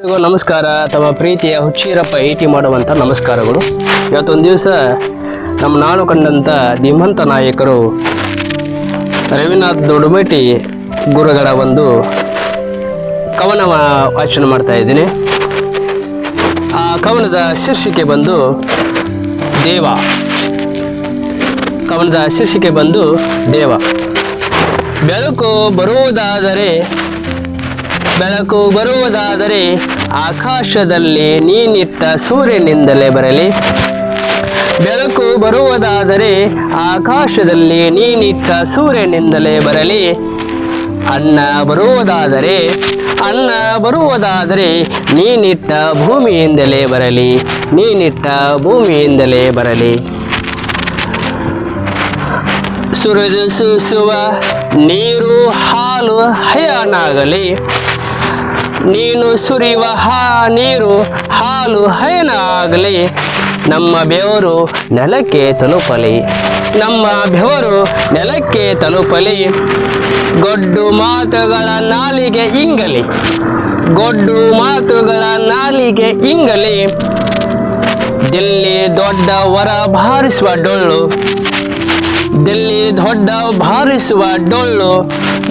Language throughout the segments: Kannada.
ಎಲ್ರಿಗೂ ನಮಸ್ಕಾರ. ತಮ್ಮ ಪ್ರೀತಿಯ ಹುಚ್ಚೀರಪ್ಪ ಐಟಿ ಮಾಡುವಂಥ ನಮಸ್ಕಾರಗಳು. ಇವತ್ತೊಂದು ದಿವಸ ನಮ್ಮ ನಾಡು ಕಂಡಂಥ ಧೀಮಂತ ನಾಯಕರು ರವಿನಾಥ್ ದೊಡ್ಡಮೇಟಿ ಗುರುಗಳ ಒಂದು ಕವನ ವಾಚನ ಮಾಡ್ತಾ ಇದ್ದೀನಿ. ಆ ಕವನದ ಶೀರ್ಷಿಕೆ ಬಂದು ದೇವ. ಕವನದ ಶೀರ್ಷಿಕೆ ಬಂದು ದೇವ. ಬೆಳಕು ಬರುವುದಾದರೆ ಆಕಾಶದಲ್ಲಿ ನೀನಿಟ್ಟ ಸೂರ್ಯನಿಂದಲೇ ಬರಲಿ. ಬೆಳಕು ಬರುವುದಾದರೆ ಆಕಾಶದಲ್ಲಿ ನೀನಿಟ್ಟ ಸೂರ್ಯನಿಂದಲೇ ಬರಲಿ. ಅನ್ನ ಬರುವುದಾದರೆ ನೀನಿಟ್ಟ ಭೂಮಿಯಿಂದಲೇ ಬರಲಿ. ಸುರಿದು ಸೂಸುವ ನೀರು ಹಾಲು ಹಯನಾಗಲಿ. ನೀನು ಸುರಿಯುವ ನೀರು ಹಾಲು ಹಯನಾಗಲಿ. ನಮ್ಮ ಬೆವರು ನೆಲಕ್ಕೆ ತಲುಪಲಿ. ಗೊಡ್ಡು ಮಾತುಗಳ ನಾಲಿಗೆ ಇಂಗಲಿ. ದಿಲ್ಲಿ ದೊಡ್ಡವರ ಬಾರಿಸುವ ಡೊಳ್ಳು.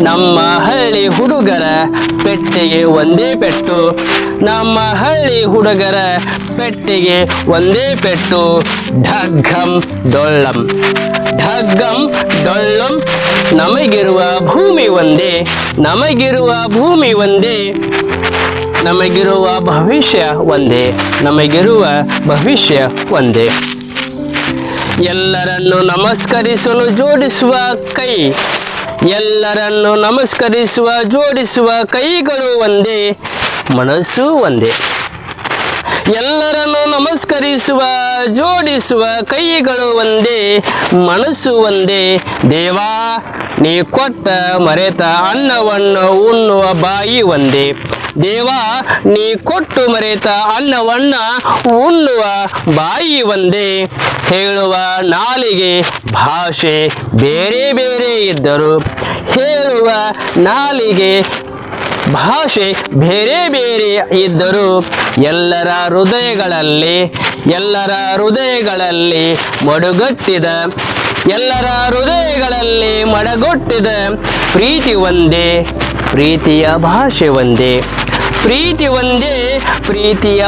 ನಮ್ಮ ಹಳ್ಳಿ ಹುಡುಗರ ಪೆಟ್ಟಿಗೆ ಒಂದೇ ಪೆಟ್ಟು. ಢಗ್ಗಂ ಡೊಳ್ಳಂ. ನಮಗಿರುವ ಭೂಮಿ ಒಂದೇ. ನಮಗಿರುವ ಭವಿಷ್ಯ ಒಂದೇ. ಎಲ್ಲರನ್ನು ನಮಸ್ಕರಿಸಲು ಜೋಡಿಸುವ ಕೈಗಳು ಒಂದೇ, ಮನಸ್ಸು ಒಂದೇ. ಎಲ್ಲರನ್ನು ನಮಸ್ಕರಿಸುವ ಜೋಡಿಸುವ ಕೈಗಳು ಒಂದೇ, ಮನಸ್ಸು ಒಂದೇ. ದೇವಾ, ನೀ ಕೊಟ್ಟ ಮರೆತ ಅನ್ನವನ್ನು ಉಣ್ಣುವ ಬಾಯಿ ಒಂದೇ. ನೀ ಕೊಟ್ಟು ಮರೆತ ಅನ್ನವನ್ನ ಉಣ್ಣುವ ಬಾಯಿ ಒಂದೇ. ಹೇಳುವ ನಾಲಿಗೆ ಭಾಷೆ ಬೇರೆ ಬೇರೆ ಇದ್ದರು ಎಲ್ಲರ ಹೃದಯಗಳಲ್ಲಿ ಮಡಗೊಟ್ಟಿದ ಪ್ರೀತಿ ಒಂದೇ, ಪ್ರೀತಿಯ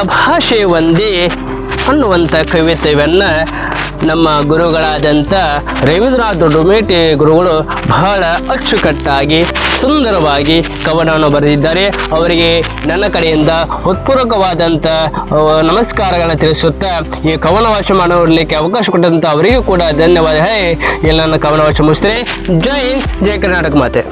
ಭಾಷೆ ಒಂದೇ ಅನ್ನುವಂಥ ಕವಿತೆಯನ್ನು ನಮ್ಮ ಗುರುಗಳಾದಂಥ ರವೀಂದ್ರನಾಥ್ ದೊಡ್ಡಮೇಟಿ ಗುರುಗಳು ಬಹಳ ಅಚ್ಚುಕಟ್ಟಾಗಿ ಸುಂದರವಾಗಿ ಕವನವನ್ನು ಬರೆದಿದ್ದಾರೆ. ಅವರಿಗೆ ನನ್ನ ಕಡೆಯಿಂದ ಹೃತ್ಪೂರ್ವಕವಾದಂಥ ನಮಸ್ಕಾರಗಳನ್ನು ತಿಳಿಸುತ್ತಾ ಈ ಕವನ ವಾಚನ ಮಾಡಲಿಕ್ಕೆ ಅವಕಾಶ ಕೊಟ್ಟಂಥ ಅವರಿಗೂ ಕೂಡ ಧನ್ಯವಾದ. ಎಲ್ಲ ನನ್ನ ಕವನ ವಾಚನ ಮುಗಿಸ್ತೇನೆ. ಜೈ ಹಿಂದ್, ಜೈ ಕರ್ನಾಟಕ ಮಾತೆ.